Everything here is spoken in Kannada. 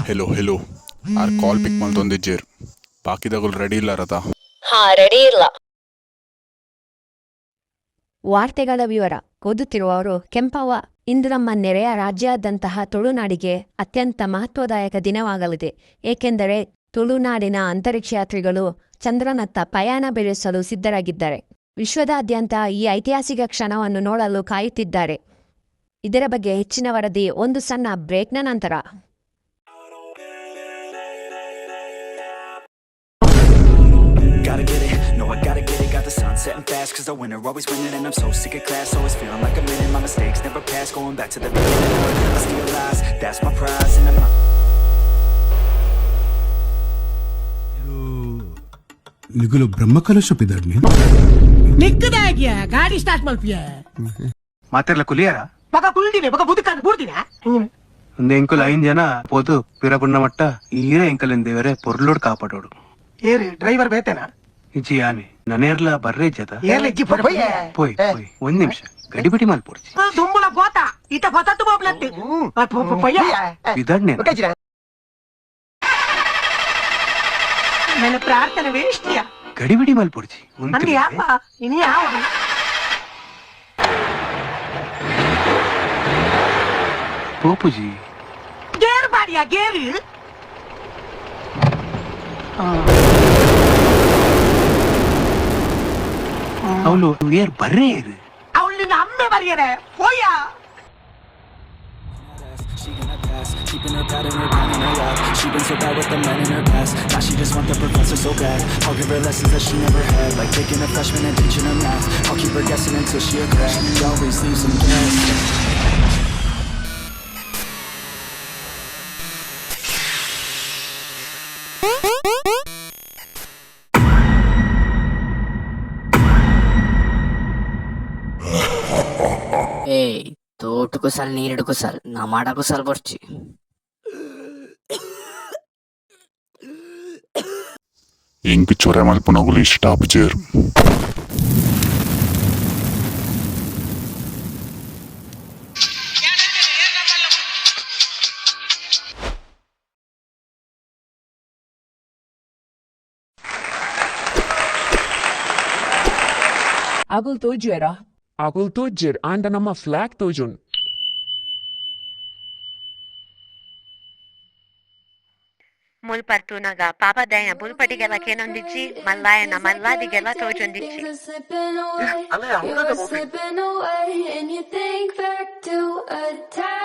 ಹೆಲೋ ಹೆಲೋ ಆರ್ ಕಾಲ್ ಪಿಕ್ ಮಾಡ್ತೊಂದಿಜ್ಜೇರ್ ಬಾಕಿದಗಳು ರೆಡಿ ಇಲ್ಲ ರಥ. ಹಾ, ರೆಡಿ ಇಲ್ಲ. ವಾರ್ತೆಗಳ ವಿವರ ಓದುತ್ತಿರುವವರು ಕೆಂಪವ್ವ. ಇಂದು ನಮ್ಮ ನೆರೆಯ ರಾಜ್ಯದಂತಹ ತುಳುನಾಡಿಗೆ ಅತ್ಯಂತ ಮಹತ್ವದಾಯಕ ದಿನವಾಗಲಿದೆ. ಏಕೆಂದರೆ ತುಳುನಾಡಿನ ಅಂತರಿಕ್ಷ ಯಾತ್ರಿಗಳು ಚಂದ್ರನತ್ತ ಪಯಣ ಬೆಳೆಸಲು ಸಿದ್ಧರಾಗಿದ್ದಾರೆ. ವಿಶ್ವದಾದ್ಯಂತ ಈ ಐತಿಹಾಸಿಕ ಕ್ಷಣವನ್ನು ನೋಡಲು ಕಾಯುತ್ತಿದ್ದಾರೆ. ಇದರ ಬಗ್ಗೆ ಹೆಚ್ಚಿನ ವರದಿ ಒಂದು ಸಣ್ಣ ಬ್ರೇಕ್ನ ನಂತರ. Gotta get it, no I gotta get it. Got the sun setting fast cause the winner always winning. And I'm so sick of class, always feeling like I'm winning. My mistakes never pass, going back to the beginning. I steal lies, that's my prize. And I'm ನಿಗುಲು Brahmakalasha ಪಿದಾಡ್ನಿ ನಿಕ್ಕದಾಗ್ಯ ಗಾಡಿ ಸ್ಟಾರ್ಟ್ ಮಲ್ಪಿಯ ಮಾತೆರ್ಲ ಕುಲಿಯಾರ ಬಗ ಕುಲ್ದಿನಿ ಬಗ ಬುದಕ ಬುಡ್ದಿನ ಒಂದು ಎಂಕುಲ್ 5 ಜನ పోతూ పిరపున్న మట్ట ఈరే ఎంకలిందేవరే పొర్లోడు కాపాడోడు ಏರಿ ಡ್ರೈವರ್ ಬೇತೇನಾ ಇಜ್ಜಿ ಆನೆ ನನೇರ್ಲ ಬರ್ರೆ ಜತ ಏರ್ಲ ಇಜ್ಜಿ ಪೋಯ್ పోయి ಒಂದ್ ನಿಮಿಷ ಗಡಿಬಿಡಿ ಮಾಲ್ಪೋಡ್ಚಿ ದುಂಬುಲ ಪೋತ ಇತ ಪತತ್ತು ಬೋಬ್ಲತ್ತಿ ಪಯ್ಯ ಬಿದಾಡ್ನೆ ನನ್ನ ಪ್ರಾರ್ಥನೆ ವೇಷ್ಟಿಯ ಗಡಿಬಿಡಿ ಮಾಲ್ಪೋಡ್ಚಿ ಅಂದಿ ಯಾಪ ಇನಿ ಯಾವುದು ಪೋಪುಜಿ ಗೇರ್ ಬಾಡಿಯ ಗೇರ್ ಅವಳು ಏರ್ ಬರ್ರೆ ಏರು ಅವಳು ನಿನ್ನ ಅಮ್ಮೆ ಬರೆಯರೆ ಪೋಯ she gonna pass, keeping her pad in her pen in her lap. She been so bad with the men in her past. Now she just want the professor so bad. I'll give her lessons that she never had, like taking a freshman and teaching her math. I'll keep her guessing until she a grad. She always leaves some gas. ಏಯ್ ತೋಟಕ್ಕೂ ಸಲ್ ನೀರಿಡಕ್ಕೂ ಸಲ್ ನಾ ಮಾಡಕ್ಕೂ ಸಲ್ ಬರ್ಚಿ. ಎಂಕ್ ಚೊರೆ ಮಲ್ಪುನಗುಲು ಇಷ್ಟ ಅಬ್ಜೇರ್. Agul tojera. Agul tojir anda nama flag tojun. ಮುಲ್ಪರ್ತುನಾಗ ಪಾಪದಯನ ಬುಲ್ಪಟಿಗೆಲ್ಲ ಕೇನೊಂದಿಚ್ಚಿ ಮಲ್ಲಾಯನ ಮಲ್ಲಾದಿಗೆಲ್ಲ ತೋಜೊಂದಿಚ್ಚಿ. Slipping away, and you think back to a time